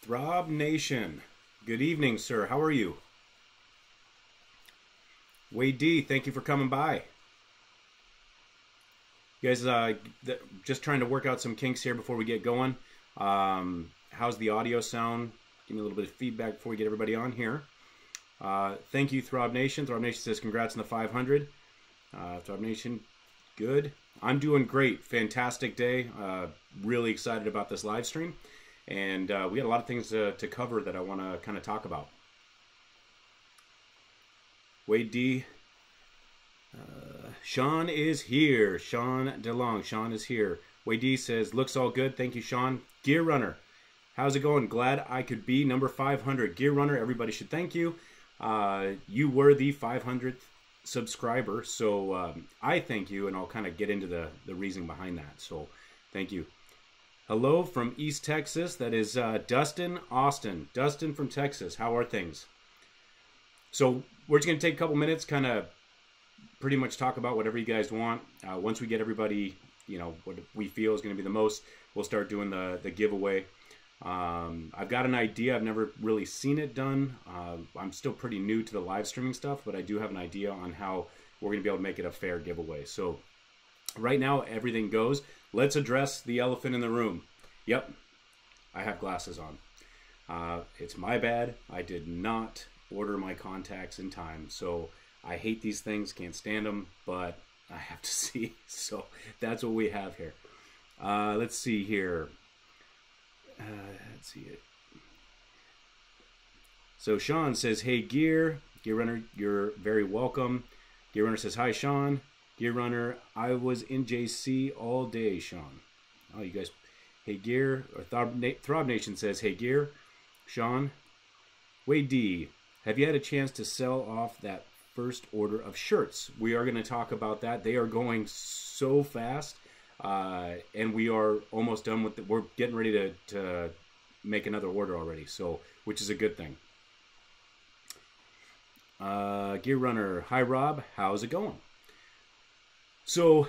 Throb Nation, good evening, sir. How are you? Wade D, thank you for coming by. You guys, just trying to work out some kinks here before we get going. How's the audio sound? Give me a little bit of feedback before we get everybody on here. Thank you, Throb Nation. Throb Nation says congrats on the 500. Throb Nation, good. I'm doing great. Fantastic day. Really excited about this live stream. And we got a lot of things to cover that I want to kind of talk about. Wade D. Sean is here. Sean DeLong. Sean is here. Wade D says, looks all good. Thank you, Sean. Gear Runner. How's it going? Glad I could be number 500. Gear Runner, everybody should thank you. You were the 500th subscriber. So I thank you, and I'll kind of get into the reasoning behind that. So thank you. Hello from East Texas. That is Dustin Austin. Dustin from Texas. How are things? So we're just going to take a couple minutes, kind of pretty much talk about whatever you guys want. Once we get everybody, you know, what we feel is going to be the most, we'll start doing the giveaway. I've got an idea. I've never really seen it done. I'm still pretty new to the live streaming stuff, but I do have an idea on how we're going to be able to make it a fair giveaway. So right now, everything goes. Let's address the elephant in the room. Yep, I have glasses on. It's my bad. I did not order my contacts in time. So I hate these things, can't stand them, but I have to see. So that's what we have here. Let's see here. Let's see it. So Sean says, hey, Gear Runner, you're very welcome. Gear Runner says, hi, Sean. Gear Runner, I was in JC all day, Sean. Oh, you guys, hey, Gear, or Throb Nation says, hey, Gear, Sean. Wade D, have you had a chance to sell off that first order of shirts? We are going to talk about that. They are going so fast, and we are almost done with it. We're getting ready to make another order already, so which is a good thing. Gear Runner, hi, Rob. How's it going? So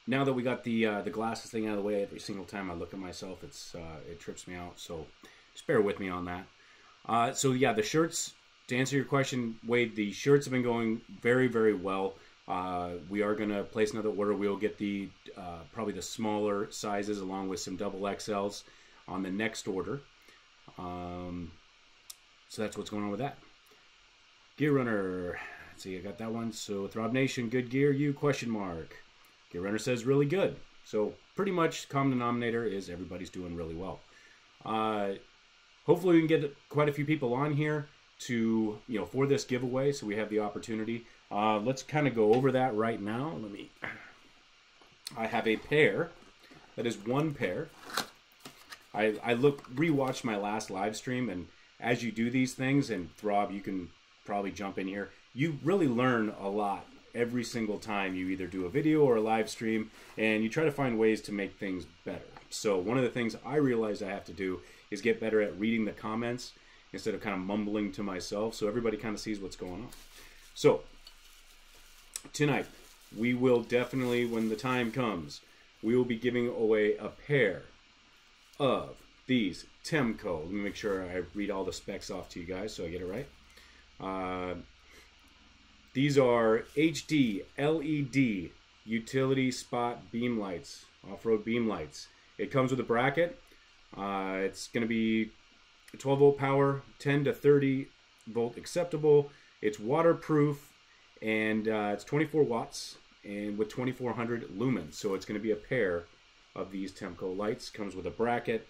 now that we got the glasses thing out of the way, every single time I look at myself, it trips me out. So just bear with me on that. So yeah, the shirts, to answer your question, Wade, the shirts have been going very, very well. We are going to place another order. We'll get the probably the smaller sizes along with some double XLs on the next order. So that's what's going on with that. Gear Runner. Let's see, I got that one. So Throb Nation, good gear, you, question mark. Gear Runner says really good. So pretty much common denominator is everybody's doing really well. Hopefully we can get quite a few people on here to, you know, for this giveaway, so we have the opportunity. Let's kind of go over that right now. I have a pair. That is one pair. I rewatched my last live stream, and as you do these things, and Throb, you can probably jump in here, you really learn a lot every single time you either do a video or a live stream, and you try to find ways to make things better. So one of the things I realized I have to do is get better at reading the comments instead of kind of mumbling to myself, so everybody kind of sees what's going on. So tonight, we will definitely, when the time comes, we will be giving away a pair of these Temco. Let me make sure I read all the specs off to you guys so I get it right. These are HD LED utility spot beam lights, off-road beam lights. It comes with a bracket. It's going to be 12 volt power, 10 to 30 volt acceptable. It's waterproof, and it's 24 watts and with 2400 lumens. So it's going to be a pair of these Temco lights. Comes with a bracket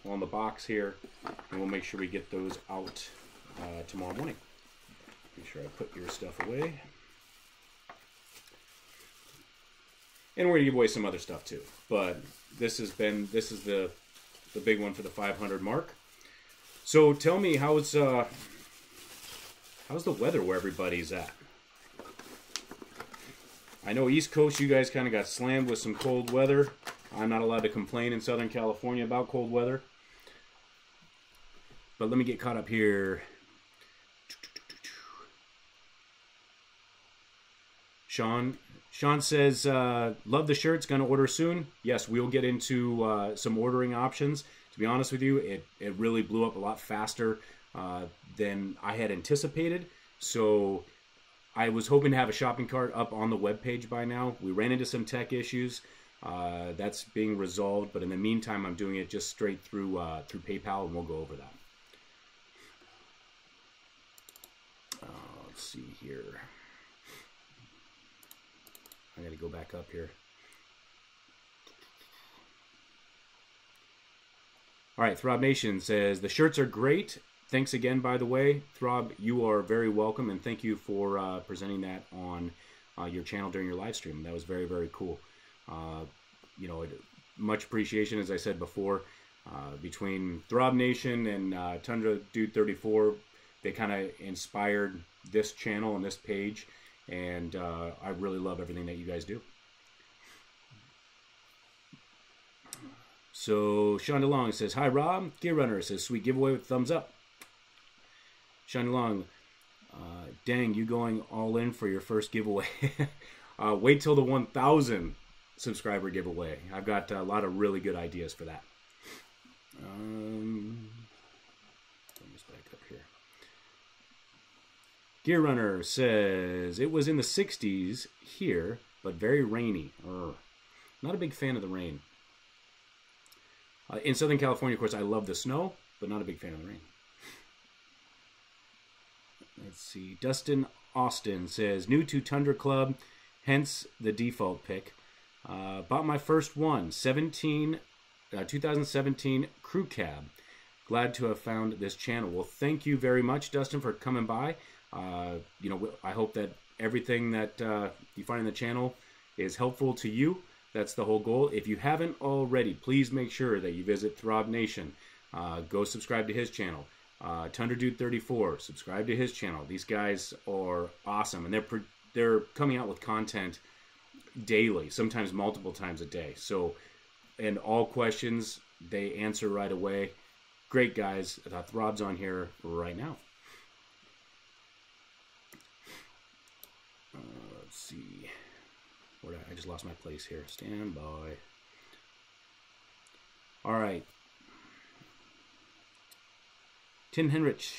on the box here, and we'll make sure we get those out tomorrow morning. Make sure I put your stuff away. And we're going to give away some other stuff too. But this is the big one for the 500 mark. So tell me, how's the weather where everybody's at? I know East Coast, you guys kind of got slammed with some cold weather. I'm not allowed to complain in Southern California about cold weather. But let me get caught up here. Sean says, love the shirts, gonna order soon. Yes, we'll get into some ordering options to be honest with you, it really blew up a lot faster than I had anticipated. So I was hoping to have a shopping cart up on the webpage by now. We ran into some tech issues. That's being resolved, but in the meantime, I'm doing it just straight through PayPal, and we'll go over that. Let's see here. I got to go back up here. All right, Throb Nation says, the shirts are great. Thanks again, by the way. Throb, you are very welcome, and thank you for presenting that on your channel during your live stream. That was very, very cool. You know, much appreciation, as I said before, between Throb Nation and Tundra4x4. They kind of inspired this channel and this page, and I really love everything that you guys do. So Sean DeLong says, hi Rob. Gear Runner says, sweet giveaway with thumbs up. Sean DeLong, dang, you going all in for your first giveaway. Wait till the 1,000 subscriber giveaway. I've got a lot of really good ideas for that. Let me just back up here. Gear Runner says, it was in the 60s here, but very rainy. Not a big fan of the rain. In Southern California, of course, I love the snow, but not a big fan of the rain. Let's see. Dustin Austin says, new to Tundra Club, hence the default pick. Bought my first one, 2017 Crew Cab. Glad to have found this channel. Well, thank you very much, Dustin, for coming by. You know, I hope that everything that you find in the channel is helpful to you. That's the whole goal. If you haven't already, please make sure that you visit Throb Nation. Go subscribe to his channel. Tundra4x4, subscribe to his channel. These guys are awesome, and they're coming out with content daily, sometimes multiple times a day. So, and all questions they answer right away. Great guys. Throb's on here right now. Let's see. I just lost my place here. Stand by. All right. Tim Henrich.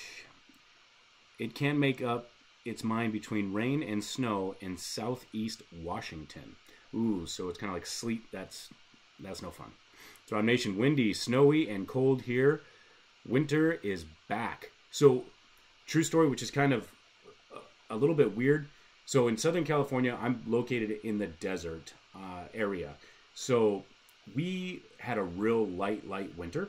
It can't make up its mind between rain and snow in southeast Washington. Ooh, so it's kind of like sleet. That's no fun. Throb Nation, windy, snowy, and cold here. Winter is back. So, true story, which is kind of a little bit weird. So in Southern California, I'm located in the desert area. So we had a real light winter.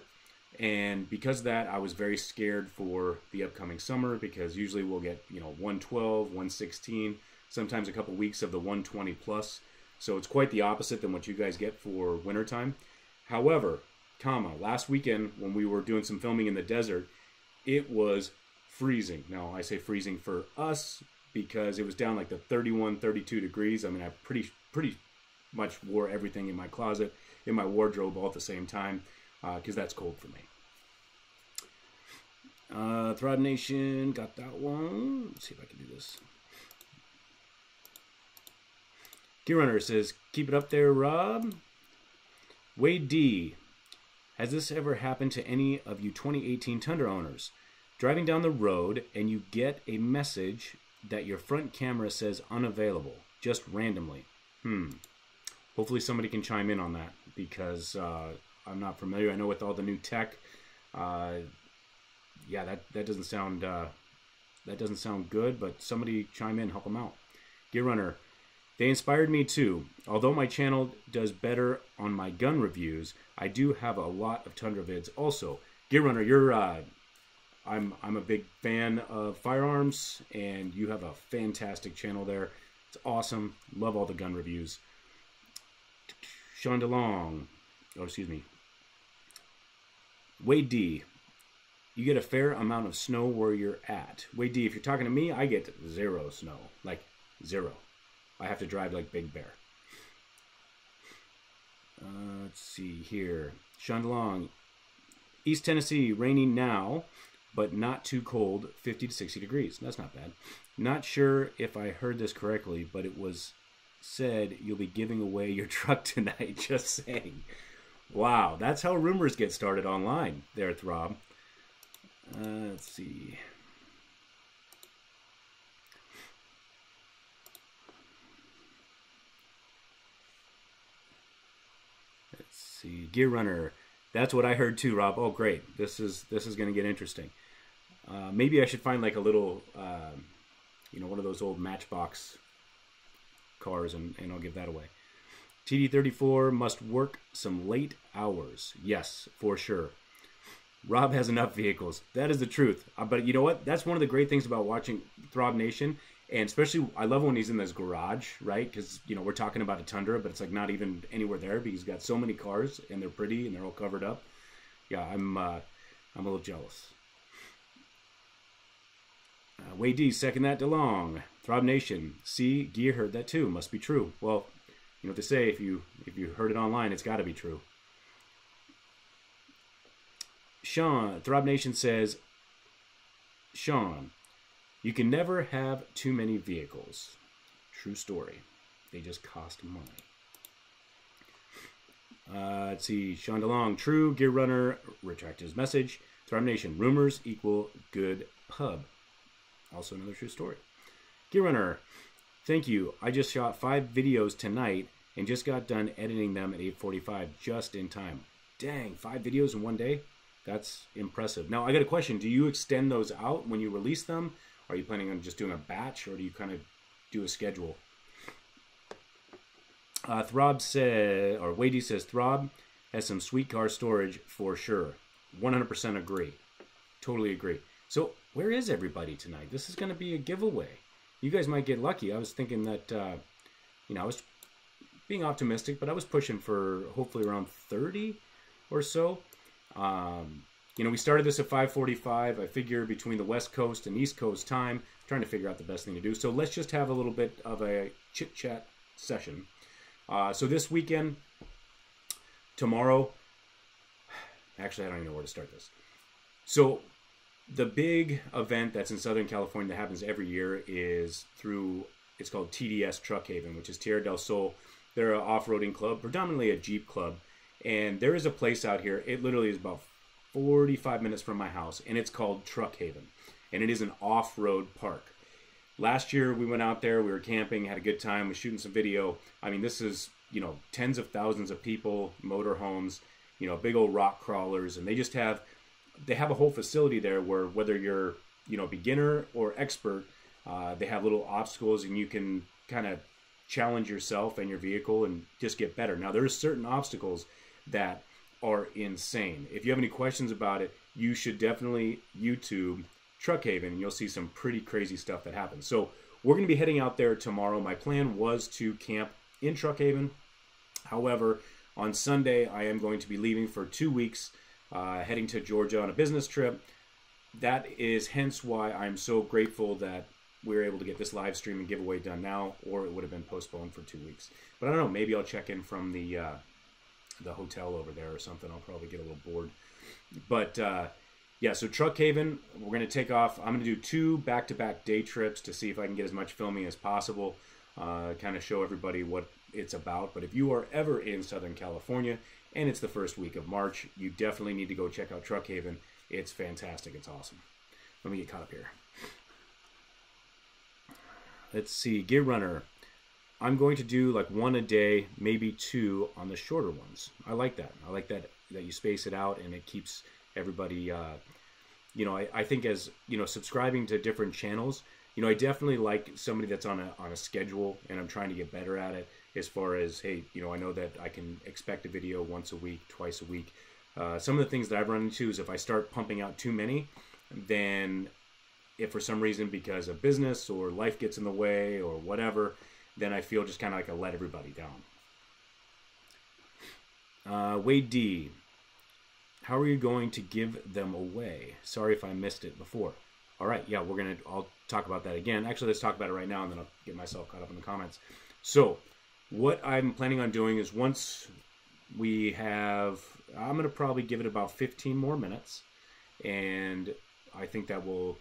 And because of that, I was very scared for the upcoming summer, because usually we'll get, you know, 112, 116, sometimes a couple weeks of the 120 plus. So it's quite the opposite than what you guys get for wintertime. However, last weekend when we were doing some filming in the desert, it was freezing. Now I say freezing for us, because it was down like the 31, 32 degrees. I mean, I pretty much wore everything in my closet, in my wardrobe all at the same time, because that's cold for me. Throb Nation, got that one. Let's see if I can do this. Gear Runner says, keep it up there, Rob. Wade D, has this ever happened to any of you 2018 Tundra owners? Driving down the road and you get a message that your front camera says unavailable, just randomly. Hopefully somebody can chime in on that, because I'm not familiar. I know with all the new tech, yeah, that doesn't sound good. But somebody chime in, help them out. Gear Runner, they inspired me too. Although my channel does better on my gun reviews, I do have a lot of Tundra vids also. Gear Runner, you're I'm a big fan of firearms, and you have a fantastic channel there. It's awesome. Love all the gun reviews. Sean DeLong. Oh, excuse me. Wade D. You get a fair amount of snow where you're at. Wade D, if you're talking to me, I get zero snow. Like, zero. I have to drive like Big Bear. Let's see here. Sean DeLong. East Tennessee, raining now, but not too cold, 50 to 60 degrees. That's not bad. Not sure if I heard this correctly, but it was said you'll be giving away your truck tonight. Just saying. Wow, that's how rumors get started online there, Throb. Let's see. Let's see. Gear Runner. That's what I heard too, Rob. Oh, great. This is going to get interesting. Maybe I should find like a little, one of those old Matchbox cars, and I'll give that away. TD34 must work some late hours. Yes, for sure. Rob has enough vehicles. That is the truth. But you know what? That's one of the great things about watching Throb Nation. And especially, I love when he's in this garage, right? Because, we're talking about a Tundra, but it's like not even anywhere there because he's got so many cars and they're pretty and they're all covered up. Yeah, I'm a little jealous. Wade D, second that DeLong. Throb Nation. See, Gear heard that too. Must be true. Well, you know what they say, if you heard it online, it's got to be true. Sean, Throb Nation says, Sean, you can never have too many vehicles. True story. They just cost money. Let's see. Sean DeLong, true. Gear Runner, retracted his message. Throb Nation, rumors equal good pub. Also another true story. Gear Runner, thank you. I just shot 5 videos tonight and just got done editing them at 8:45 just in time. Dang, 5 videos in one day? That's impressive. Now, I got a question. Do you extend those out when you release them? Are you planning on just doing a batch, or do you kind of do a schedule? Throb says, or Wadey says, Throb has some sweet car storage for sure. 100% agree. Totally agree. So, where is everybody tonight? This is going to be a giveaway. You guys might get lucky. I was thinking that, I was being optimistic, but I was pushing for hopefully around 30 or so. We started this at 5:45. I figure between the West Coast and East Coast time, trying to figure out the best thing to do. So let's just have a little bit of a chit-chat session. So this weekend, tomorrow, actually, I don't even know where to start this. So the big event that's in Southern California that happens every year is it's called TDS Truck Haven, which is Tierra del Sol. They're an off-roading club, predominantly a Jeep club. And there is a place out here, it literally is about 45 minutes from my house, and it's called Truck Haven. And it is an off-road park. Last year we went out there, we were camping, had a good time, we were shooting some video. I mean, this is, tens of thousands of people, motorhomes, big old rock crawlers, and they have a whole facility there where whether you're, beginner or expert, they have little obstacles and you can kind of challenge yourself and your vehicle and just get better. Now, there's certain obstacles that are insane. If you have any questions about it, you should definitely YouTube Truck Haven, and you'll see some pretty crazy stuff that happens. So we're going to be heading out there tomorrow. My plan was to camp in Truck Haven. However, on Sunday, I am going to be leaving for 2 weeks, heading to Georgia on a business trip. That is hence why I'm so grateful that we were able to get this live stream and giveaway done now, or it would have been postponed for 2 weeks. But I don't know, maybe I'll check in from the hotel over there or something. I'll probably get a little bored. But yeah, so Truck Haven, we're going to take off. I'm going to do 2 back-to-back day trips to see if I can get as much filming as possible, kind of show everybody what it's about. But if you are ever in Southern California and it's the first week of March, you definitely need to go check out Truck Haven. It's fantastic. It's awesome. Let me get caught up here. Let's see, Gear Runner. I'm going to do like 1 a day, maybe 2 on the shorter ones. I like that. I like that you space it out and it keeps everybody, I think as, subscribing to different channels, I definitely like somebody that's on a schedule, and I'm trying to get better at it as far as, hey, I know that I can expect a video once a week, twice a week. Some of the things that I've run into is if I start pumping out too many, then if for some reason because of business or life gets in the way or whatever, then I feel just kind of like I let everybody down. Wade D, how are you going to give them away? Sorry if I missed it before. All right, yeah, I'll talk about that again. Actually, let's talk about it right now, and then I'll get myself caught up in the comments. So what I'm planning on doing is once we have, I'm going to probably give it about 15 more minutes, and I think that will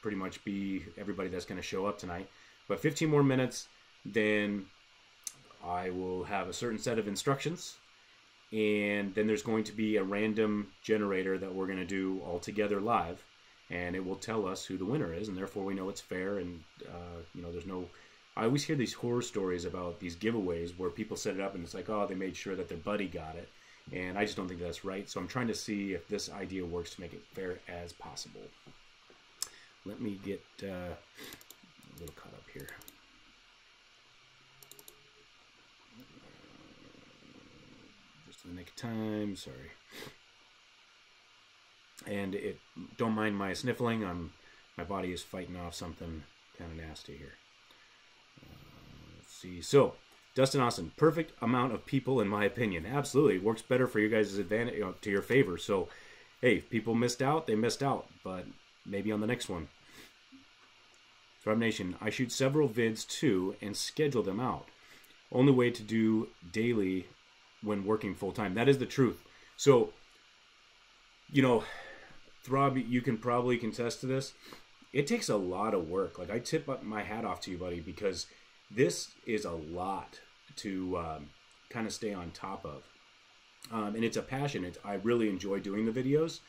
pretty much be everybody that's going to show up tonight. But 15 more minutes, then I will have a certain set of instructions, and then there's going to be a random generator that we're going to do all together live, and it will tell us who the winner is, and therefore we know it's fair. And you know, there's no. I always hear these horror stories about these giveaways where people set it up and it's like, oh, they made sure that their buddy got it, and I just don't think that's right. So I'm trying to see if this idea works to make it fair as possible. Let me get a little caught up here. Just in the nick of time, sorry. And don't mind my sniffling. My body is fighting off something kind of nasty here. Let's see. So, Dustin Austin, perfect amount of people in my opinion. Absolutely, it works better for you guys' advantage, you know, to your favor. So, hey, if people missed out, they missed out, but maybe on the next one. Thrive Nation, I shoot several vids too and schedule them out. Only way to do daily when working full time. That is the truth. So, you know, Throb, you can probably contest to this. It takes a lot of work. Like, I tip up my hat off to you, buddy, because this is a lot to kind of stay on top of. And it's a passion. I really enjoy doing the videos,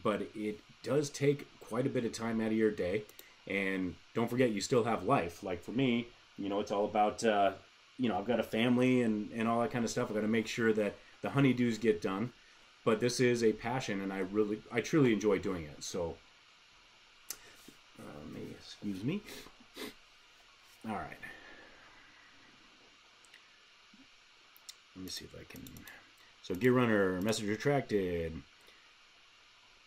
but it does take quite a bit of time out of your day. And don't forget, you still have life. Like for me, you know, it's all about, you know, I've got a family and all that kind of stuff. I've got to make sure that the honeydews get done. But this is a passion, and I truly enjoy doing it. So, excuse me. All right. Let me see if I can. So, Gear Runner, message retracted.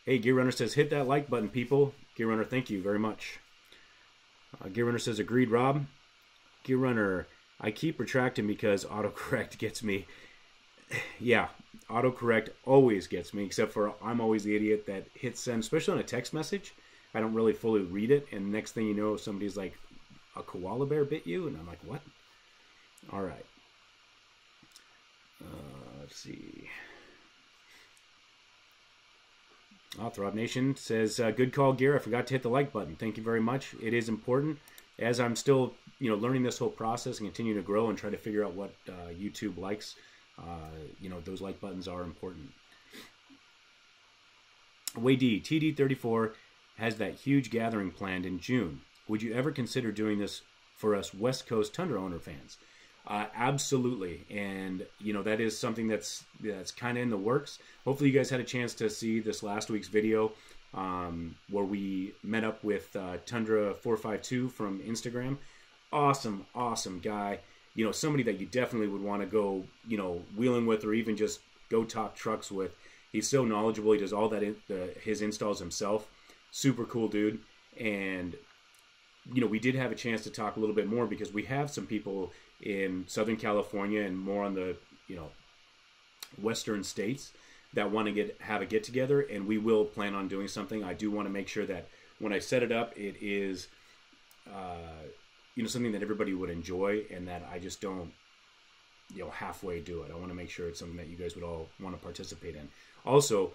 Hey, Gear Runner says, hit that like button, people. Gear Runner, thank you very much. Gear Runner says, agreed, Rob. Gear Runner, I keep retracting because autocorrect gets me. Yeah, autocorrect always gets me, except for I'm always the idiot that hits send, especially on a text message. I don't really fully read it, and next thing you know, somebody's like, a koala bear bit you? And I'm like, what? All right. Let's see. Throb Nation says, good call, Gear. I forgot to hit the like button. Thank you very much. It is important. As I'm still, you know, learning this whole process and continue to grow and try to figure out what YouTube likes, you know, those like buttons are important. Wade D, TD34 has that huge gathering planned in June. Would you ever consider doing this for us West Coast Tundra owner fans? Absolutely. And, you know, that is something that's kind of in the works. Hopefully you guys had a chance to see this last week's video where we met up with Tundra4x4 from Instagram. Awesome, awesome guy. You know, somebody that you definitely would want to go, you know, wheeling with or even just go talk trucks with. He's so knowledgeable. He does all that, his installs himself. Super cool dude. And, you know, we did have a chance to talk a little bit more because we have some people in Southern California and more on the, you know, Western states that want to have a get together, and we will plan on doing something. I do want to make sure that when I set it up, it is, you know, something that everybody would enjoy, and that I just don't, you know, halfway do it. I want to make sure it's something that you guys would all want to participate in. Also,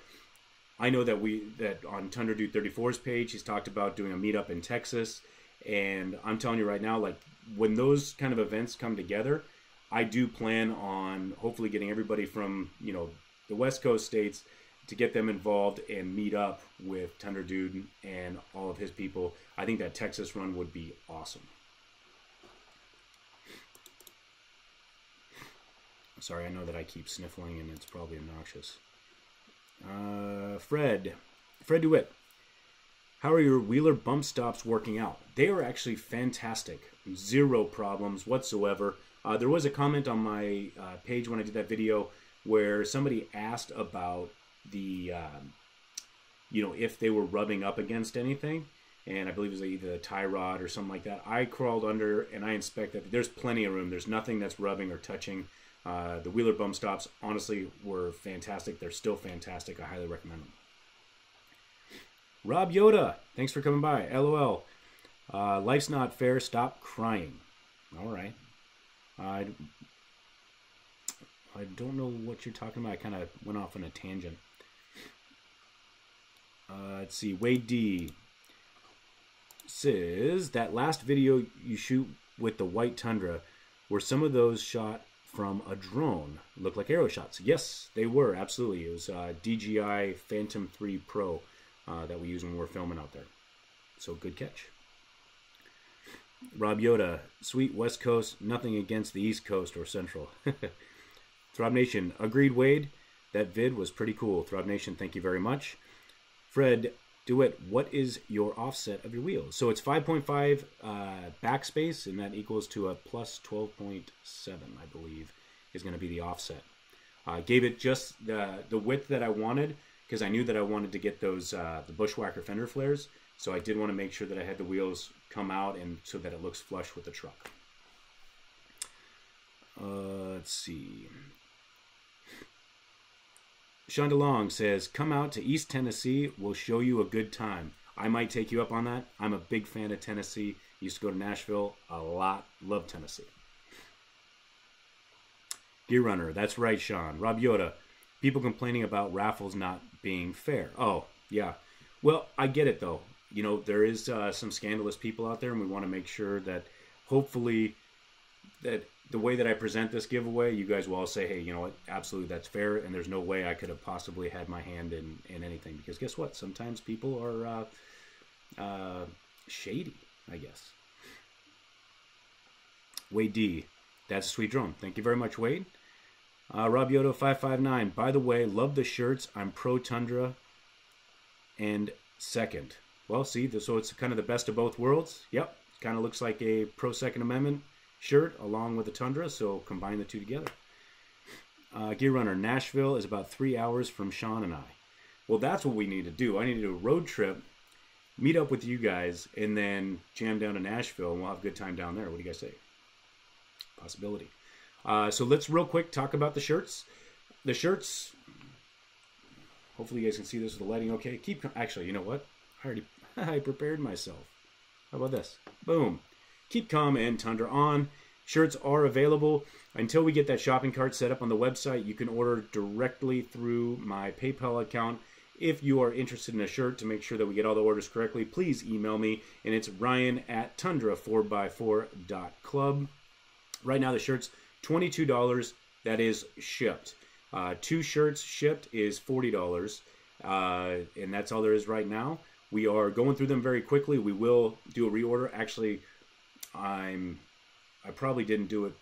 I know that on Tundra Dude 34's page, he's talked about doing a meetup in Texas, and I'm telling you right now, like, when those kind of events come together, I do plan on hopefully getting everybody from, you know, the West Coast states to get them involved and meet up with Tundra Dude and all of his people. I think that Texas run would be awesome. Sorry, I know that I keep sniffling and it's probably obnoxious. Fred DeWitt. How are your wheeler bump stops working out? They are actually fantastic. Zero problems whatsoever. There was a comment on my page when I did that video where somebody asked about the, you know, if they were rubbing up against anything. And I believe it was either a tie rod or something like that. I crawled under and I inspected. There's plenty of room. There's nothing that's rubbing or touching. The wheeler bump stops, honestly, were fantastic. They're still fantastic. I highly recommend them. Rob Yoda, thanks for coming by. LOL. Life's not fair. Stop crying. All right. I don't know what you're talking about. I kind of went off on a tangent. Let's see. Wade D says that last video you shoot with the white Tundra, were some of those shot from a drone. Looked like arrow shots. Yes, they were, absolutely. It was DJI Phantom 3 Pro that we use when we're filming out there. So good catch. Rob Yoda, sweet West Coast, nothing against the East Coast or Central. Throb Nation, agreed Wade, that vid was pretty cool. Throb Nation, thank you very much. Fred DeWitt, what is your offset of your wheels? So it's 5.5 backspace, and that equals to a plus 12.7, I believe, is going to be the offset. Gave it just the width that I wanted, because I knew that I wanted to get those the Bushwhacker fender flares. So I did want to make sure that I had the wheels come out and so that it looks flush with the truck. Let's see. Sean DeLong says, come out to East Tennessee. We'll show you a good time. I might take you up on that. I'm a big fan of Tennessee. Used to go to Nashville a lot. Love Tennessee. Gear Runner. That's right, Sean. Rob Yoda. People complaining about raffles not being fair. Oh, yeah. Well, I get it, though. You know, there is some scandalous people out there, and we want to make sure that hopefully that the way that I present this giveaway, you guys will all say, hey, you know what, absolutely, that's fair, and there's no way I could have possibly had my hand in anything. Because guess what? Sometimes people are shady, I guess. Wade D, that's a sweet drone. Thank you very much, Wade. Rob Yoda 559. By the way, love the shirts. I'm pro Tundra and second. Well, see, so it's kind of the best of both worlds. Yep, kind of looks like a pro Second Amendment shirt along with the Tundra, so combine the two together. Gear Runner, Nashville is about 3 hours from Sean and I. Well, that's what we need to do. I need to do a road trip, meet up with you guys, and then jam down to Nashville, and we'll have a good time down there. What do you guys say? Possibility. So let's real quick talk about the shirts. The shirts, hopefully you guys can see this with the lighting okay. Actually, you know what? I prepared myself. How about this? Boom. Keep Calm and Tundra on. Shirts are available. Until we get that shopping cart set up on the website, you can order directly through my PayPal account. If you are interested in a shirt, to make sure that we get all the orders correctly, please email me, and it's ryan@tundra4x4.club. Right now, the shirt's $22. That is shipped. 2 shirts shipped is $40, and that's all there is right now. We are going through them very quickly. We will do a reorder. Actually, I probably didn't do it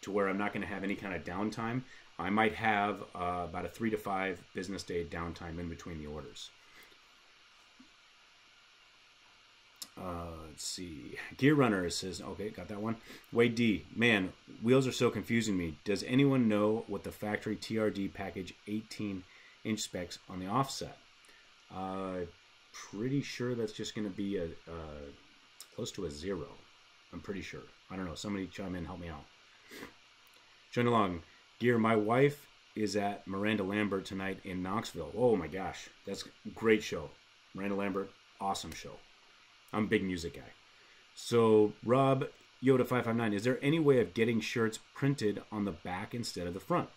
to where I'm not going to have any kind of downtime. I might have about a 3 to 5 business day downtime in between the orders. Let's see. Gear Runner says, okay, got that one. Wade D, man, wheels are so confusing me. Does anyone know what the factory TRD package 18-inch specs on the offset? Pretty sure that's just going to be a close to a 0. I'm pretty sure. I don't know. Somebody chime in, help me out. Showing along. Gear, my wife is at Miranda Lambert tonight in Knoxville. Oh my gosh, that's a great show. Miranda Lambert, awesome show. I'm a big music guy. So Rob Yoda 559, is there any way of getting shirts printed on the back instead of the front?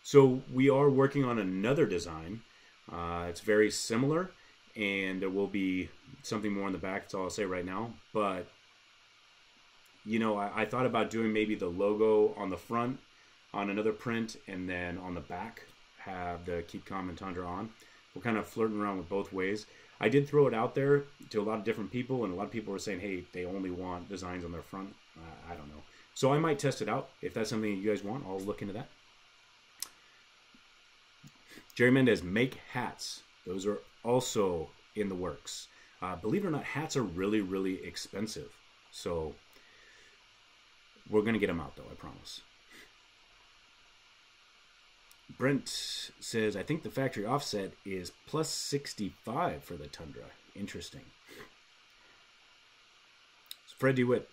So we are working on another design. It's very similar, and there will be something more on the back. That's all I'll say right now. But you know, I thought about doing maybe the logo on the front on another print, and then on the back have the Keep Calm and Tundra on. We're kind of flirting around with both ways. I did throw it out there to a lot of different people, and a lot of people were saying, hey, they only want designs on their front. I don't know. So I might test it out. If that's something you guys want, I'll look into that. Jerry Mendez, make hats. Those are also in the works. Believe it or not, hats are really, really expensive. So we're going to get them out, though, I promise. Brent says, I think the factory offset is plus 65 for the Tundra. Interesting. Fred DeWitt,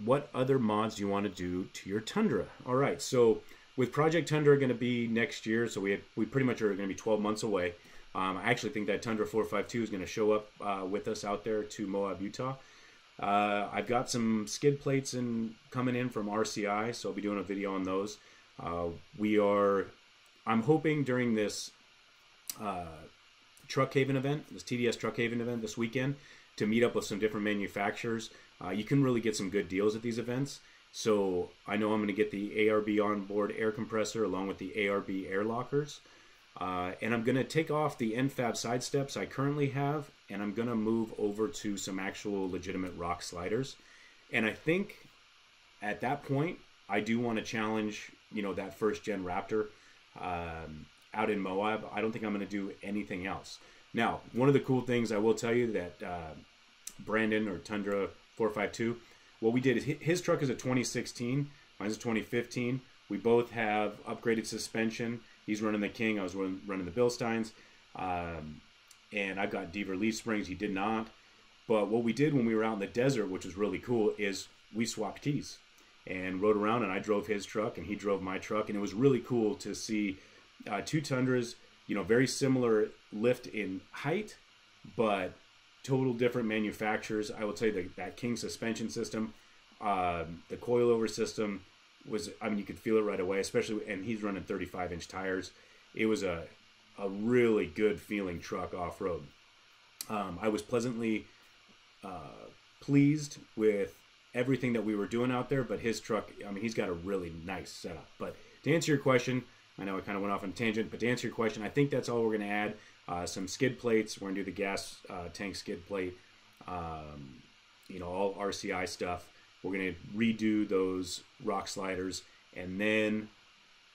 what other mods do you want to do to your Tundra? All right, so with Project Tundra going to be next year, so we pretty much are going to be 12 months away. I actually think that Tundra4x4 is going to show up with us out there to Moab, Utah. I've got some skid plates coming in from RCI, so I'll be doing a video on those. I'm hoping during this Truck Haven event, this TDS Truck Haven event this weekend, to meet up with some different manufacturers. You can really get some good deals at these events, So I know I'm going to get the ARB onboard air compressor along with the ARB air lockers. And I'm going to take off the NFAB side steps I currently have, and I'm going to move over to some actual legitimate rock sliders. And I think at that point, I do want to challenge, you know, that first gen Raptor out in Moab. I don't think I'm going to do anything else. Now, one of the cool things I will tell you that Brandon, or Tundra4x4, what we did is his truck is a 2016, mine's a 2015. We both have upgraded suspension. He's running the King, I was running the Bilsteins. And I've got Deaver leaf springs, he did not. But what we did when we were out in the desert, which was really cool, is we swapped keys and rode around, and I drove his truck and he drove my truck. And it was really cool to see two Tundras, you know, very similar lift in height, but total different manufacturers. I will tell you that King suspension system, the coilover system was, I mean, you could feel it right away, especially, and he's running 35-inch tires. It was a really good feeling truck off-road. I was pleasantly pleased with everything that we were doing out there, but his truck, I mean, he's got a really nice setup. But to answer your question, I know I kind of went off on a tangent, but to answer your question, I think that's all we're going to add. Some skid plates. We're going to do the gas tank skid plate, you know, all RCI stuff. We're going to redo those rock sliders, and then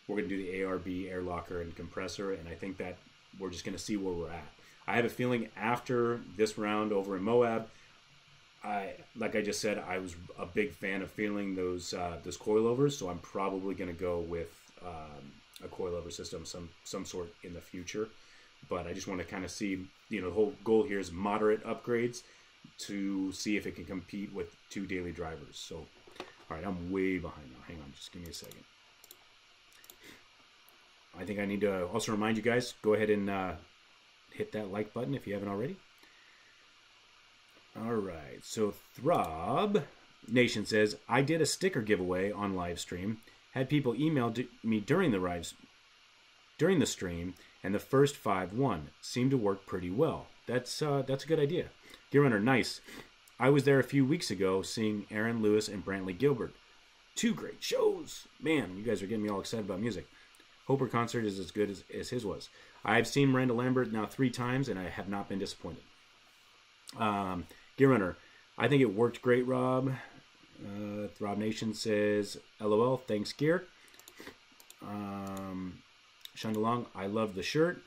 we're going to do the ARB air locker and compressor, and I think that we're just going to see where we're at. I have a feeling after this round over in Moab, like I just said, I was a big fan of feeling those coilovers, so I'm probably going to go with a coilover system some sort in the future. But I just want to kind of see, you know, the whole goal here is moderate upgrades to see if it can compete with two daily drivers. So, all right, I'm way behind now. Hang on, just give me a second. I think I need to also remind you guys, go ahead and hit that like button if you haven't already. All right, so Throb Nation says, I did a sticker giveaway on live stream. Had people email me during the stream, and the first 5 won. Seemed to work pretty well. That's a good idea. Gear Runner, nice. I was there a few weeks ago seeing Aaron Lewis and Brantley Gilbert. 2 great shows. Man, you guys are getting me all excited about music. Hope her concert is as good as his was. I've seen Miranda Lambert now 3 times, and I have not been disappointed. Gear Runner, I think it worked great, Rob. Throb Nation says, LOL, thanks, Gear. Sean DeLong, I love the shirt.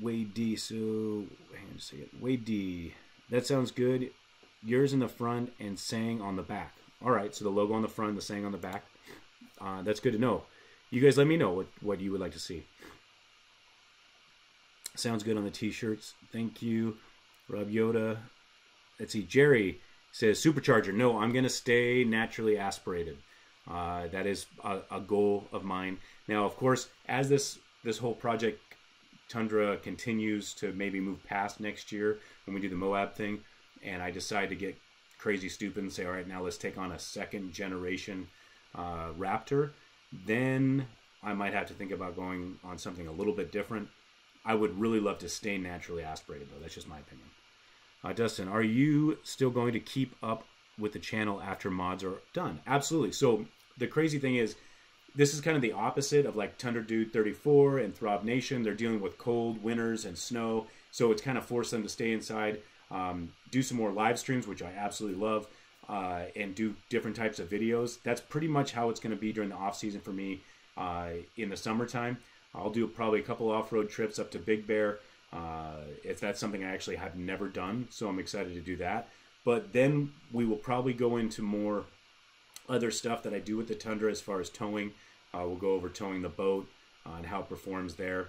Wade D, so hang on just a second. Wade D, that sounds good. Yours in the front and saying on the back. All right, so the logo on the front, the saying on the back. That's good to know. You guys let me know what you would like to see. Sounds good on the t-shirts. Thank you. Rob Yoda. Let's see. Jerry says, supercharger. No, I'm going to stay naturally aspirated. That is a goal of mine. Now, of course, as this whole project Tundra continues to maybe move past next year when we do the Moab thing, and I decide to get crazy stupid and say, all right, now let's take on a second generation Raptor, then I might have to think about going on something a little bit different. I would really love to stay naturally aspirated, though. That's just my opinion. Dustin, are you still going to keep up with the channel after mods are done? Absolutely. So the crazy thing is, this is kind of the opposite of like Tundra Dude 34 and Throb Nation. They're dealing with cold winters and snow, so it's kind of forced them to stay inside, do some more live streams, which I absolutely love, and do different types of videos. That's pretty much how it's going to be during the off season for me in the summertime. I'll do probably a couple off-road trips up to Big Bear if that's something I actually have never done, so I'm excited to do that. But then we will probably go into more other stuff that I do with the Tundra as far as towing. We'll go over towing the boat and how it performs there.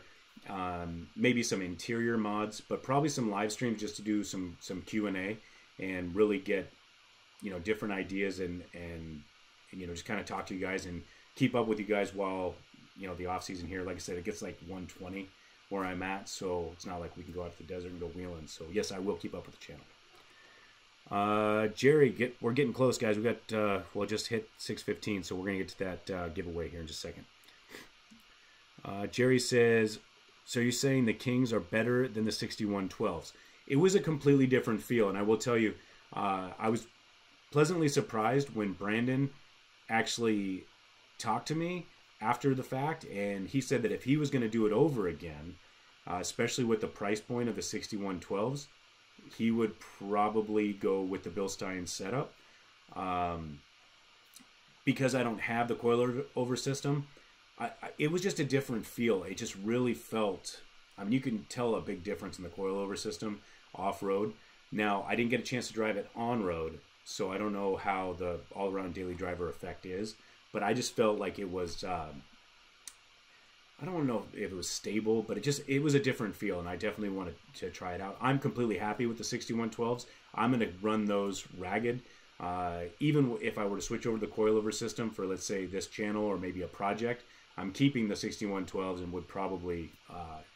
Maybe some interior mods, but probably some live streams just to do some Q&A and really get, you know, different ideas and you know, just kind of talk to you guys and keep up with you guys while, you know, the off season here. Like I said, it gets like 120 where I'm at, so it's not like we can go out to the desert and go wheeling. So yes, I will keep up with the channel. Jerry, we're getting close, guys. We got we'll just hit 6:15, so we're gonna get to that giveaway here in just a second. Jerry says, so you're saying the Kings are better than the 6112s? It was a completely different feel, and I will tell you, I was pleasantly surprised when Brandon actually talked to me after the fact, and he said that if he was going to do it over again, especially with the price point of the 6112s, he would probably go with the Bilstein setup. Because I don't have the coilover system, it was just a different feel. It just really felt, I mean, you can tell a big difference in the coilover system off-road. Now, I didn't get a chance to drive it on-road, so I don't know how the all-around daily driver effect is, but I just felt like it was, I don't know if it was stable, but it was a different feel, and I definitely wanted to try it out. I'm completely happy with the 6112s. I'm going to run those ragged. Even if I were to switch over to the coilover system for, let's say, this channel or maybe a project, I'm keeping the 6112s and would probably,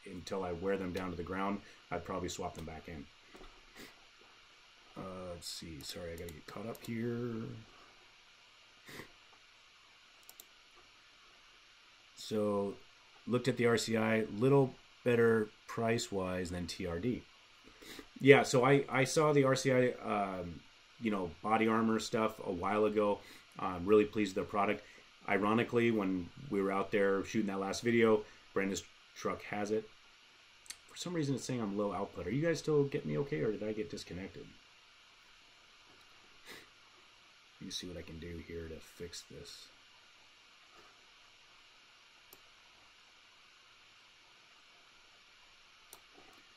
until I wear them down to the ground, I'd probably swap them back in. Let's see. Sorry, I got to get caught up here. So, looked at the RCI, little better price-wise than TRD. Yeah, so I saw the RCI, you know, body armor stuff a while ago. I'm really pleased with their product. Ironically, when we were out there shooting that last video, Brandon's truck has it. For some reason, it's saying I'm low output. Are you guys still getting me okay, or did I get disconnected? Let me see what I can do here to fix this.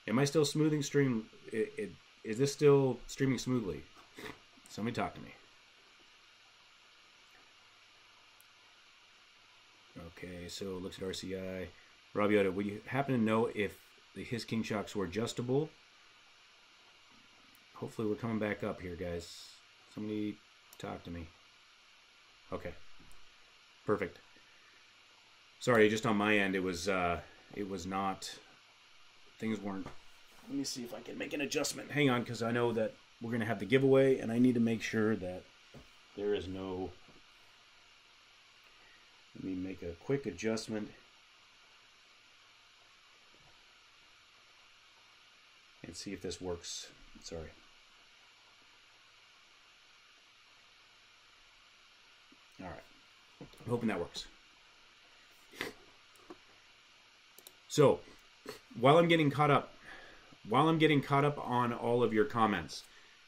Am I still smoothing stream? Is this still streaming smoothly? Somebody talk to me. Okay, so it looks at RCI. Rob Yoda, would you happen to know if his king shocks were adjustable? Hopefully we're coming back up here, guys. Somebody talk to me. Okay. Perfect. Sorry, just on my end, it was not, things weren't. Let me see if I can make an adjustment. Hang on, because I know that we're going to have the giveaway, and I need to make sure that there is no... Let me make a quick adjustment. And see if this works. Sorry. All right. I'm hoping that works. So, while I'm getting caught up on all of your comments,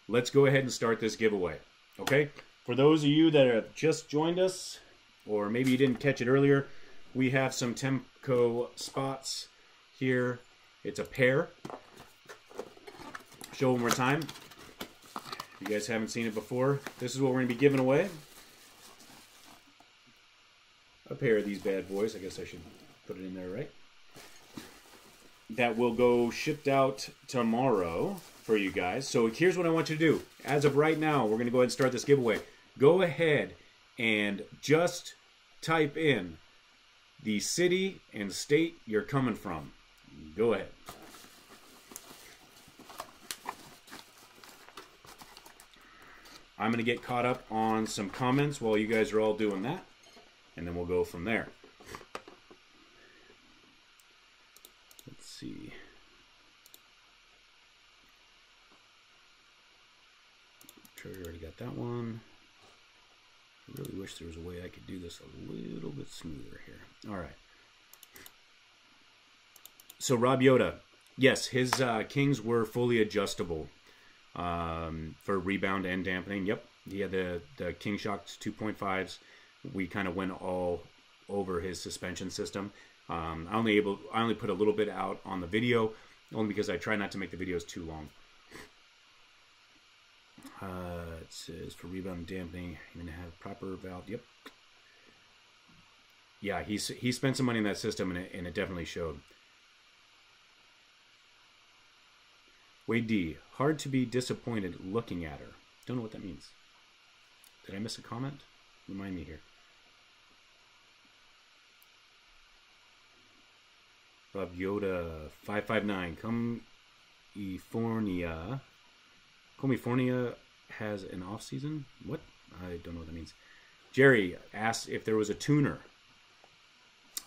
let's go ahead and start this giveaway. Okay? For those of you that have just joined us, or maybe you didn't catch it earlier, we have some Temco spots here. It's a pair. Show one more time. If you guys haven't seen it before, this is what we're going to be giving away. A pair of these bad boys. I guess I should put it in there, right? That will go shipped out tomorrow for you guys. So here's what I want you to do. As of right now, we're going to go ahead and start this giveaway. Go ahead and just type in the city and state you're coming from. Go ahead. I'm going to get caught up on some comments while you guys are all doing that, and then we'll go from there. Let's see. Sure, we already got that one. I really wish there was a way I could do this a little bit smoother here. All right. So Rob Yoda, yes, his Kings were fully adjustable for rebound and dampening. Yep, he had the King Shocks 2.5s. We kind of went all over his suspension system. I only put a little bit out on the video, only because I try not to make the videos too long. It says for rebound and dampening, you're gonna have proper valve. Yep. Yeah, he spent some money in that system, and it definitely showed. Wade D, hard to be disappointed looking at her. Don't know what that means. Did I miss a comment? Remind me here. Rob Yoda 559. California has an off season. What? I don't know what that means. Jerry asked if there was a tuner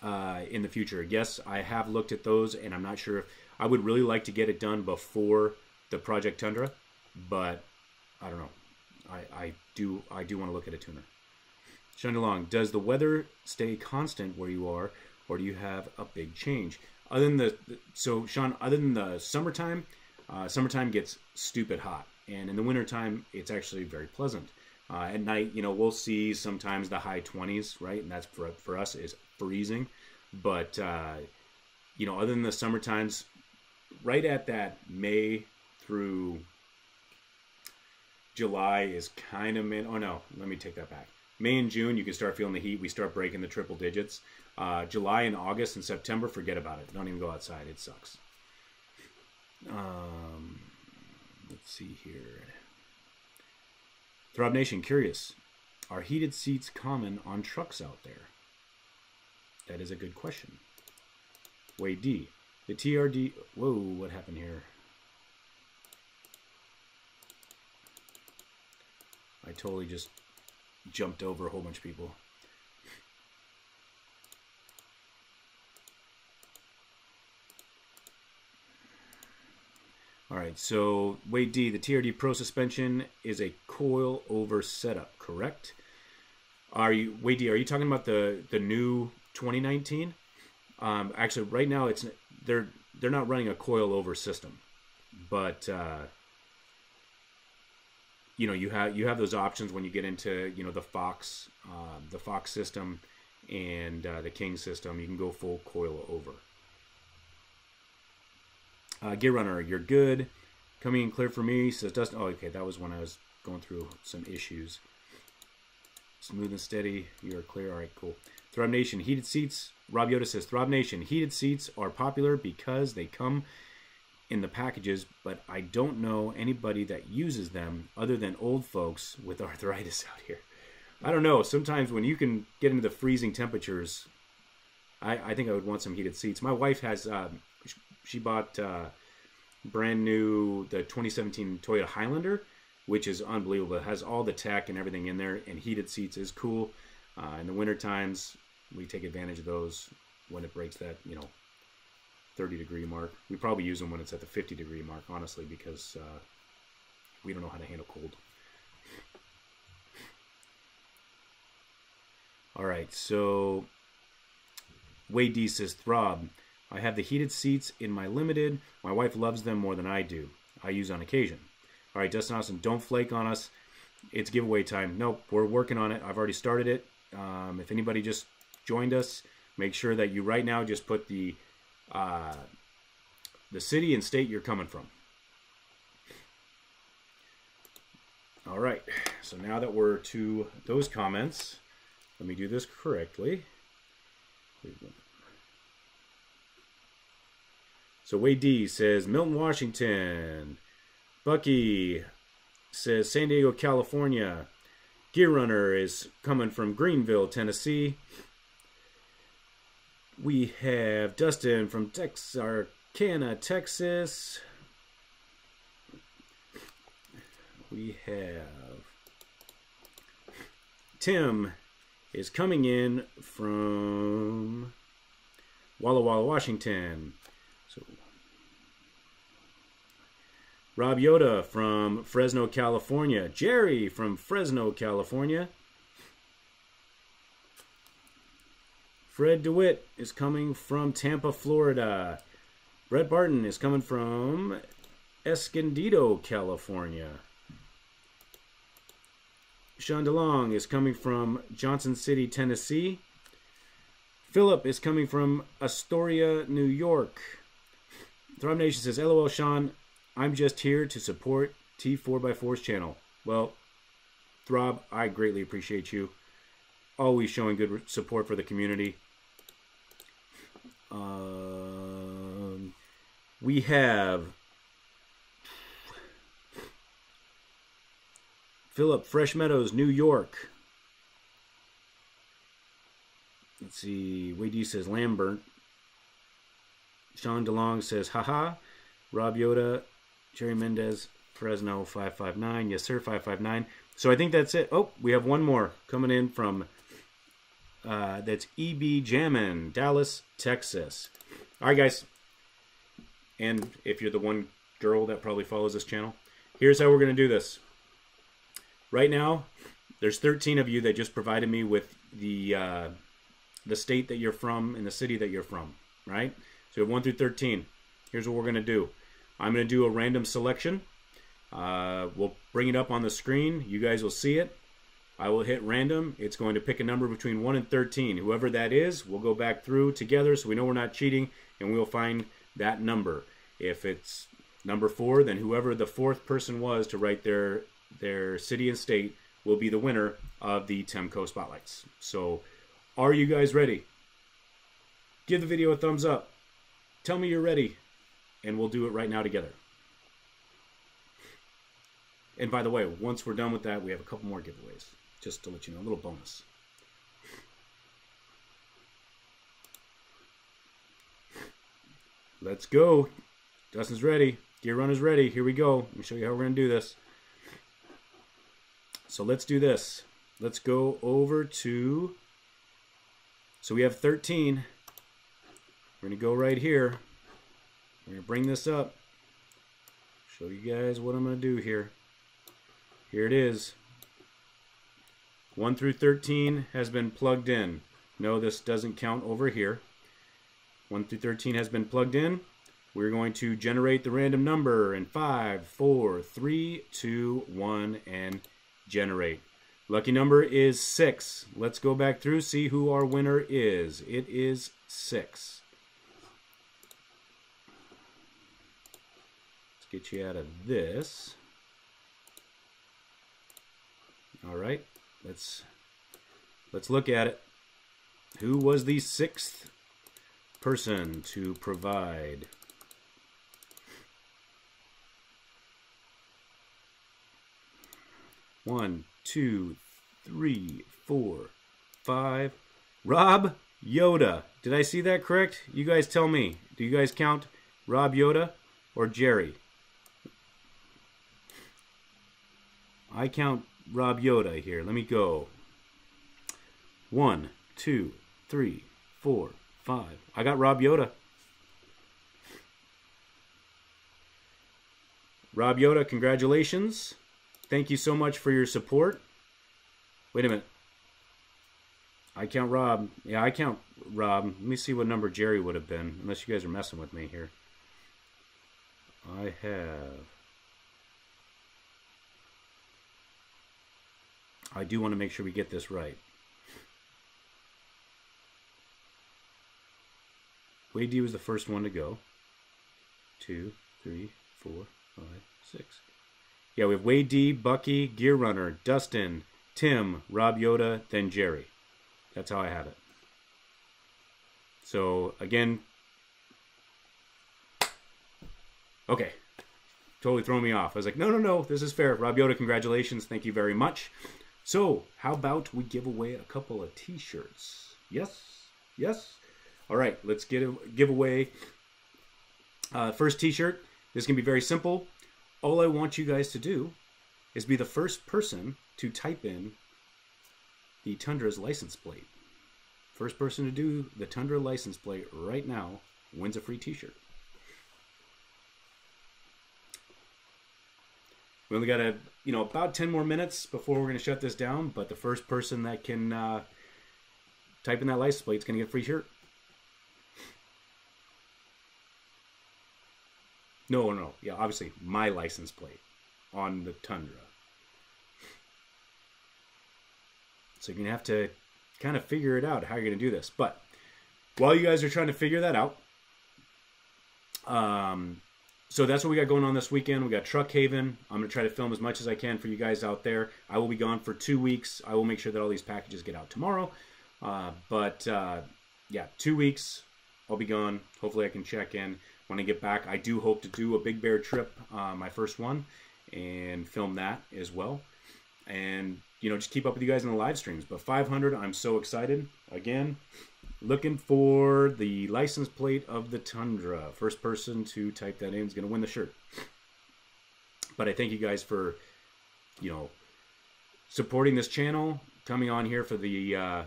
in the future. Yes, I have looked at those, and I'm not sure if I would really like to get it done before the Project Tundra, but I don't know. I do want to look at a tuner. Sean DeLong, does the weather stay constant where you are, or do you have a big change? Other than so Sean, other than the summertime, summertime gets stupid hot, and in the wintertime, it's actually very pleasant. At night, you know, we'll see sometimes the high 20s, right? And that's for us is freezing. But you know, other than the summer times, right at that May through July is kind of oh no, let me take that back. May and June, you can start feeling the heat. We start breaking the triple digits. July and August and September, forget about it. Don't even go outside. It sucks. Let's see here. Throb Nation, curious. Are heated seats common on trucks out there? That is a good question. Wade D. The TRD... Whoa, what happened here? I totally just jumped over a whole bunch of people. All right, so Wade D, the TRD Pro suspension is a coil-over setup, correct? Wade D, are you talking about the new 2019? Actually, right now they're not running a coil-over system, but you know, you have those options when you get into, you know, the Fox system and the King system. You can go full coil-over. Gear Runner, you're good. Coming in clear for me, says Dustin. Oh, okay, that was when I was going through some issues. Smooth and steady, you're clear. All right, cool. Throb Nation, heated seats. Rob Yoda says, Throb Nation, heated seats are popular because they come in the packages, but I don't know anybody that uses them other than old folks with arthritis out here. I don't know. Sometimes when you can get into the freezing temperatures, I think I would want some heated seats. My wife has... she bought brand new, the 2017 Toyota Highlander, which is unbelievable. It has all the tech and everything in there, and heated seats is cool. In the winter times, we take advantage of those when it breaks that, you know, 30-degree mark. We probably use them when it's at the 50-degree mark, honestly, because we don't know how to handle cold. All right, so Wade D says, Throb, I have the heated seats in my Limited. My wife loves them more than I do. I use on occasion. All right, Dustin Austin, don't flake on us. It's giveaway time. Nope, we're working on it. I've already started it. If anybody just joined us, make sure that you right now just put the city and state you're coming from. All right, so now that we're to those comments, let me do this correctly. So Wade D says Milton, Washington. Bucky says San Diego, California. Gear Runner is coming from Greenville, Tennessee. We have Dustin from Texarkana, Texas. We have Tim is coming in from Walla Walla, Washington. So Rob Yoda from Fresno, California. Jerry from Fresno, California. Fred DeWitt is coming from Tampa, Florida. Brett Barton is coming from Escondido, California. Sean DeLong is coming from Johnson City, Tennessee. Philip is coming from Astoria, New York. Throb Nation says, LOL, Sean, I'm just here to support T4x4's channel. Well, Throb, I greatly appreciate you. Always showing good support for the community. We have Philip, Fresh Meadows, New York. Let's see. Wade D says Lambert. Sean DeLong says, haha. Rob Yoda, Jerry Mendez, Fresno 559. Yes, sir, 559. So I think that's it. Oh, we have one more coming in from, that's EB Jammin, Dallas, Texas. All right, guys. And if you're the one girl that probably follows this channel, here's how we're going to do this. Right now, there's 13 of you that just provided me with the state that you're from and the city that you're from, right? So we have 1 through 13. Here's what we're going to do. I'm going to do a random selection. We'll bring it up on the screen. You guys will see it. I will hit random. It's going to pick a number between 1 and 13. Whoever that is, we'll go back through together so we know we're not cheating, and we'll find that number. If it's number 4, then whoever the 4th person was to write their city and state will be the winner of the Temco Spotlights. So, are you guys ready? Give the video a thumbs up. Tell me you're ready, and we'll do it right now together. And by the way, once we're done with that, we have a couple more giveaways. Just to let you know, a little bonus. Let's go. Dustin's ready. Gear Runner's ready. Here we go. Let me show you how we're going to do this. So let's do this. Let's go over to... So we have 13. We're going to go right here. We're going to bring this up. Show you guys what I'm going to do here. Here it is. 1 through 13 has been plugged in. No, this doesn't count over here. 1 through 13 has been plugged in. We're going to generate the random number in 5, 4, 3, 2, 1, and generate. Lucky number is 6. Let's go back through, see who our winner is. It is 6. Let's get you out of this. All right. Let's look at it. Who was the 6th person to provide? One, 2, 3, 4, 5. Rob Yoda. Did I see that correct? You guys tell me. Do you guys count Rob Yoda or Jerry? I count Rob Yoda here. Let me go. 1, 2, 3, 4, 5. I got Rob Yoda. Rob Yoda, congratulations. Thank you so much for your support. Wait a minute. I count Rob. Yeah, I count Rob. Let me see what number Jerry would have been, unless you guys are messing with me here. I do want to make sure we get this right. Wade D was the first one to go. 2, 3, 4, 5, 6. Yeah, we have Wade D, Bucky, Gear Runner, Dustin, Tim, Rob Yoda, then Jerry. That's how I have it. So, again... Okay. Totally throwing me off. I was like, no, this is fair. Rob Yoda, congratulations. Thank you very much. So, how about we give away a couple of t-shirts? Yes? Yes? All right, let's give away first t-shirt. This can be very simple. All I want you guys to do is be the first person to type in the Tundra's license plate. First person to do the Tundra license plate right now wins a free t-shirt. We only got about 10 more minutes before we're going to shut this down, but the first person that can type in that license plate is going to get a free shirt. No. Yeah, obviously my license plate on the Tundra. So you're going to have to kind of figure it out how you're going to do this. But while you guys are trying to figure that out, so that's what we got going on this weekend. We got Truck Haven. I'm going to try to film as much as I can for you guys out there. I will be gone for 2 weeks. I will make sure that all these packages get out tomorrow. Yeah, 2 weeks. I'll be gone. Hopefully I can check in when I get back. I do hope to do a Big Bear trip, my first one, and film that as well. And, just keep up with you guys in the live streams. But 500, I'm so excited. Again, looking for the license plate of the Tundra. First person to type that in is going to win the shirt. But I thank you guys for, supporting this channel, coming on here for the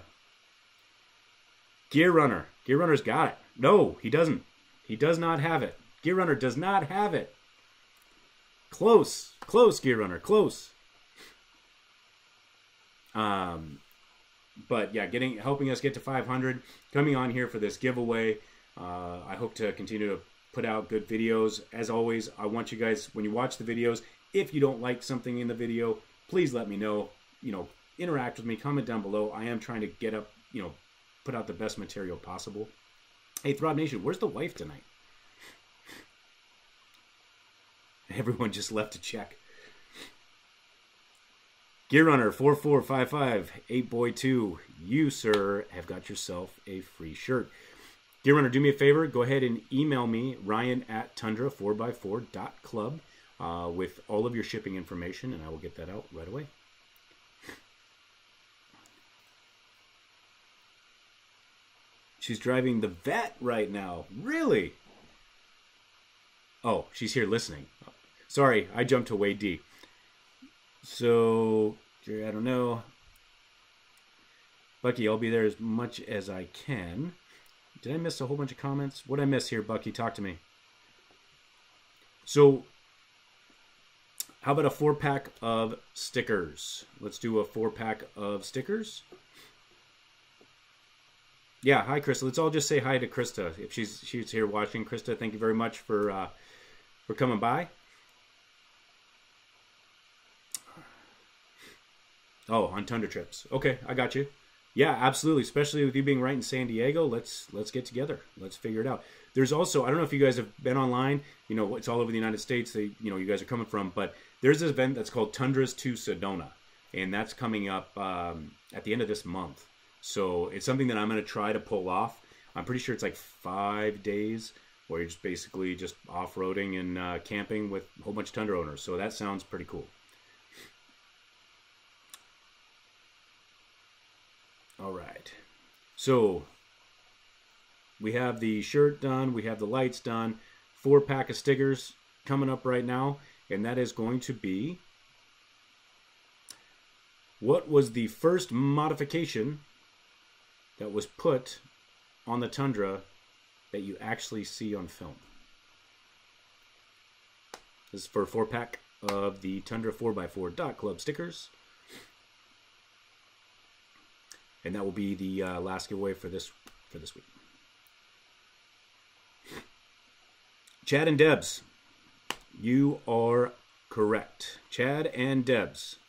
Gear Runner. Gear Runner's got it. No, he doesn't. He does not have it. Gear Runner does not have it. Close. Close, Gear Runner. Close. But yeah, helping us get to 500, coming on here for this giveaway. I hope to continue to put out good videos. As always, I want you guys, when you watch the videos, if you don't like something in the video, please let me know. You know, interact with me, comment down below. I am trying to get up, you know, put out the best material possible. Hey, Throb Nation, where's the wife tonight? Everyone just left to check. Gear Runner 4455 8boy2, you, sir, have got yourself a free shirt. Gear Runner, do me a favor. Go ahead and email me, Ryan@Tundra4x4.club, with all of your shipping information, and I will get that out right away. She's driving the vet right now. Really? Oh, she's here listening. Sorry, I jumped to Wade D. So, I don't know. Bucky, I'll be there as much as I can. Did I miss a whole bunch of comments? What did I miss here, Bucky? Talk to me. So, how about a 4-pack of stickers? Let's do a 4-pack of stickers. Yeah, hi, Krista. Let's all just say hi to Krista. If she's here watching. Krista, thank you very much for coming by. Oh, on Tundra trips. Okay, I got you. Yeah, absolutely. Especially with you being right in San Diego, let's get together. Let's figure it out. There's also, I don't know if you guys have been online. You know, it's all over the United States. You know, you guys are coming from, but there's this event that's called Tundras to Sedona, and that's coming up at the end of this month. So it's something that I'm going to try to pull off. I'm pretty sure it's like 5 days where you're just basically just off-roading and camping with a whole bunch of Tundra owners. So that sounds pretty cool. All right. So we have the shirt done. We have the lights done. 4-pack of stickers coming up right now. And that is going to be, what was the first modification that was put on the Tundra that you actually see on film? This is for a 4-pack of the Tundra4x4.club stickers. And that will be the last giveaway for this week. Chad and Debs, you are correct. Chad and Debs,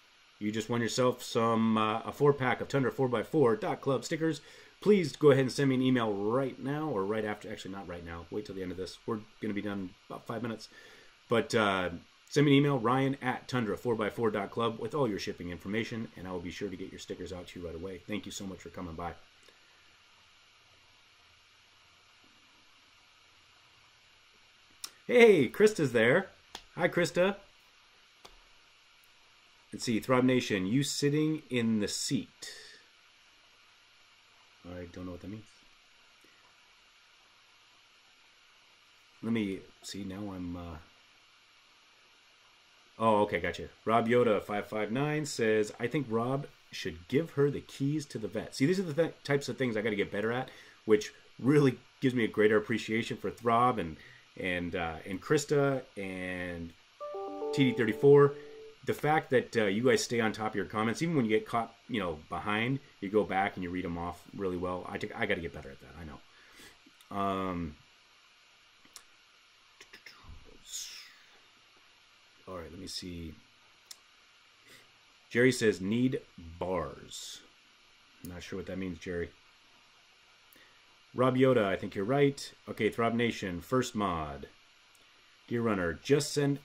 you just won yourself some a 4-pack of Tundra4x4.club stickers. Please go ahead and send me an email right now, or right after. Actually, not right now. Wait till the end of this. We're going to be done in about 5 minutes. But send me an email, Ryan@Tundra4x4.club, with all your shipping information, and I will be sure to get your stickers out to you right away. Thank you so much for coming by. Hey, Krista's there. Hi, Krista. Let's see, Throb Nation, you sitting in the seat. I don't know what that means. Let me see, now I'm... Oh, okay, gotcha. Rob Yoda 559 says, I think Rob should give her the keys to the vet. See, these are the types of things I got to get better at, which really gives me a greater appreciation for Throb and Krista and TD34. The fact that you guys stay on top of your comments, even when you get caught, you know, behind, you go back and you read them off really well. I got to get better at that. I know. All right, let me see. Jerry says, need bars. I'm not sure what that means, Jerry. Rob Yoda, I think you're right. Okay, Throb Nation, first mod. Gear Runner, just send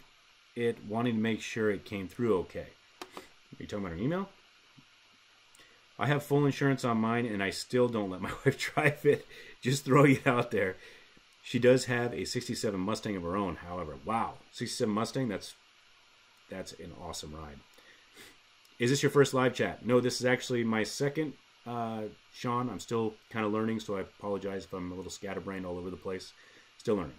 it, wanting to make sure it came through okay. Are you talking about an email? I have full insurance on mine, and I still don't let my wife drive it. Just throwing it out there. She does have a 67 Mustang of her own, however. Wow, 67 Mustang, that's an awesome ride. Is this your first live chat? No, this is actually my second, Sean. I'm still kind of learning, so I apologize if I'm a little scatterbrained all over the place. Still learning.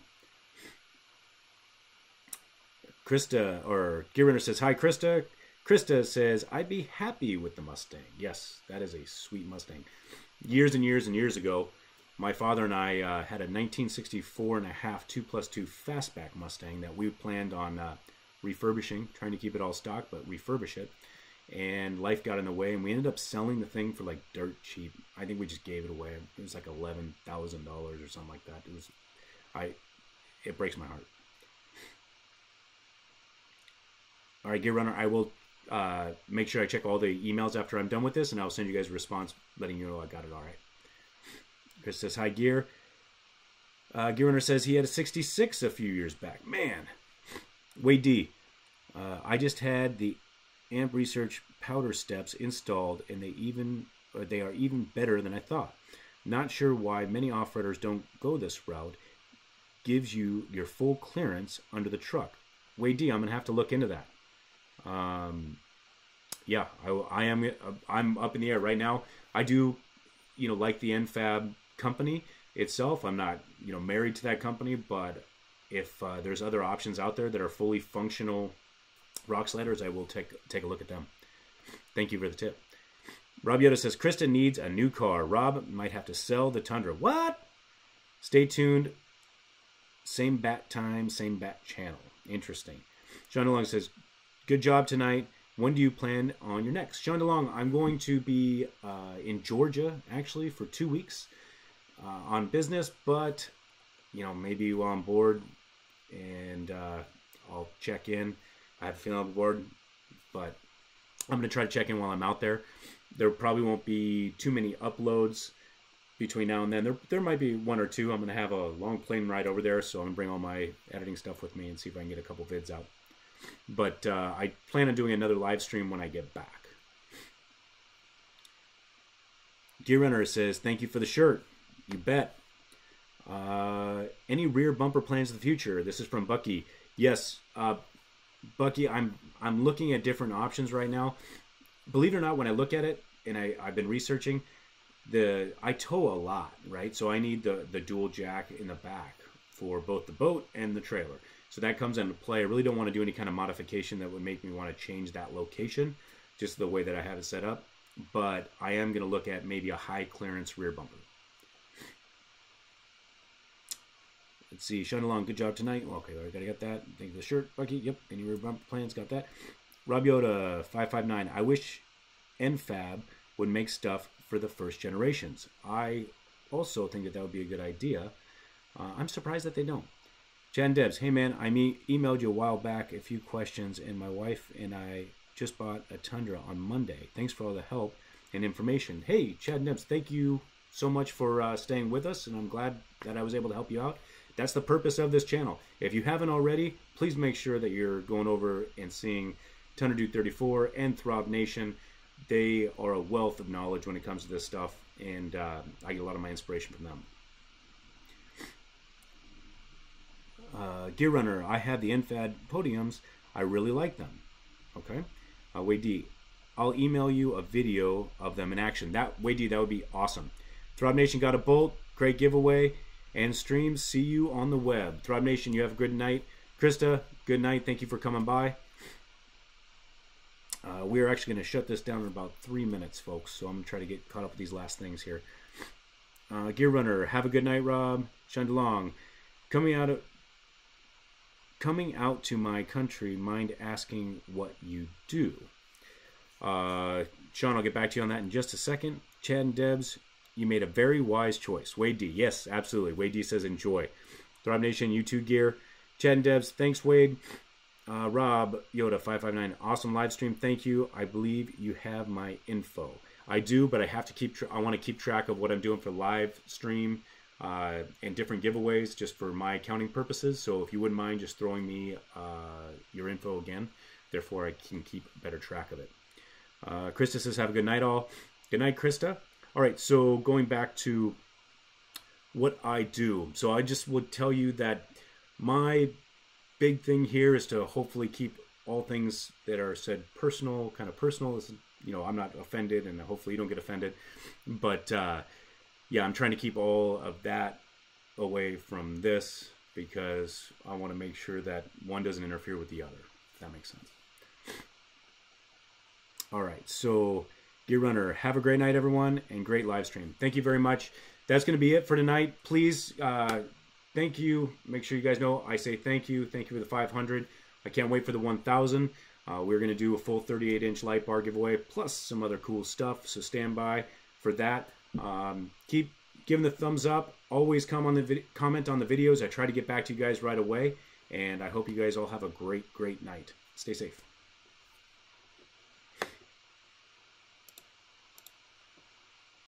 Krista, or Gear Runner says, hi, Krista. Krista says, I'd be happy with the Mustang. Yes, that is a sweet Mustang. Years and years and years ago, my father and I had a 1964 and a half 2+2 fastback Mustang that we planned on refurbishing, trying to keep it all stock, but refurbish it. and life got in the way, and we ended up selling the thing for like dirt cheap. I think we just gave it away. It was like $11,000 or something like that. It breaks my heart. All right, Gear Runner, I will make sure I check all the emails after I'm done with this, and I'll send you guys a response letting you know I got it all right. Chris says, hi, Gear. Gear Runner says he had a 66 a few years back. Man. Wade D. I just had the Amp Research powder steps installed, and they are even better than I thought. Not sure why many off-roaders don't go this route. Gives you your full clearance under the truck. Wade D, I'm going to have to look into that. Yeah, I'm up in the air right now. I do, like the NFAB company itself. I'm not, married to that company, but if there's other options out there that are fully functional rock sliders, I will take a look at them. Thank you for the tip. Rob Yoda says, Krista needs a new car. Rob might have to sell the Tundra. What? Stay tuned. Same bat time, same bat channel. Interesting. Sean DeLong says, good job tonight. When do you plan on your next? Sean DeLong, I'm going to be in Georgia, actually, for 2 weeks on business, but, maybe while I'm bored, and I'll check in. I have a feeling I'll be bored, but I'm going to try to check in while I'm out there. There probably won't be too many uploads between now and then. There might be one or two. I'm going to have a long plane ride over there, so I'm going to bring all my editing stuff with me and see if I can get a couple vids out. But I plan on doing another live stream when I get back. Gear Runner says, thank you for the shirt. You bet. Any rear bumper plans in the future? This is from Bucky. Yes, Bucky, I'm looking at different options right now. Believe it or not, when I look at it, and I've been researching, I tow a lot, right? So I need the dual jack in the back for both the boat and the trailer. So that comes into play. I really don't want to do any kind of modification that would make me want to change that location, just the way that I have it set up. But I am going to look at maybe a high clearance rear bumper. Let's see. Sean DeLong, good job tonight. Okay, I gotta get that. Thank you for the shirt, Bucky. Yep. Any rear bumper plans? Got that. Rob Yoda 559. I wish NFAB would make stuff for the first generations. I also think that would be a good idea. I'm surprised that they don't. Jan Debs, hey man, I emailed you a while back a few questions, and my wife and I just bought a Tundra on Monday. Thanks for all the help and information. Hey, Chad Debs, thank you so much for staying with us, and I'm glad that I was able to help you out. That's the purpose of this channel. If you haven't already, please make sure that you're going over and seeing Tundra4x4 and Throb Nation. They are a wealth of knowledge when it comes to this stuff, and I get a lot of my inspiration from them. Gear Runner, I have the NFAB podiums. I really like them. Okay. Wade D, I'll email you a video of them in action. Wade D, that would be awesome. Throb Nation got a bolt. Great giveaway. And streams, see you on the web. Throb Nation, you have a good night. Krista, good night. Thank you for coming by. We are actually going to shut this down in about 3 minutes, folks. So I'm going to try to get caught up with these last things here. Gear Runner, have a good night, Rob. Sean DeLong, coming out to my country, mind asking what you do? Sean, I'll get back to you on that in just a second. Chad and Debs, you made a very wise choice. Wade D, yes, absolutely. Wade D says enjoy. Throb Nation, you too, Gear. Chad and Debs, thanks, Wade. Rob Yoda 559, awesome live stream. Thank you. I believe you have my info. I do, but I have to I want to keep track of what I'm doing for live stream and different giveaways just for my accounting purposes. So if you wouldn't mind just throwing me your info again, therefore I can keep better track of it. Krista says, have a good night all. Good night, Krista. All right, so going back to what I do. So I just would tell you that my big thing here is to hopefully keep all things that are said personal, kind of personal. I'm not offended, and hopefully you don't get offended. But yeah, I'm trying to keep all of that away from this because I want to make sure that one doesn't interfere with the other, if that makes sense. All right, so Gear Runner, have a great night, everyone, and great live stream. Thank you very much. That's going to be it for tonight. Please, thank you. Make sure you guys know I say thank you. Thank you for the 500. I can't wait for the 1,000. We're going to do a full 38-inch light bar giveaway, plus some other cool stuff, so stand by for that. Keep giving the thumbs up. Always comment on the videos. I try to get back to you guys right away, and I hope you guys all have a great night. Stay safe.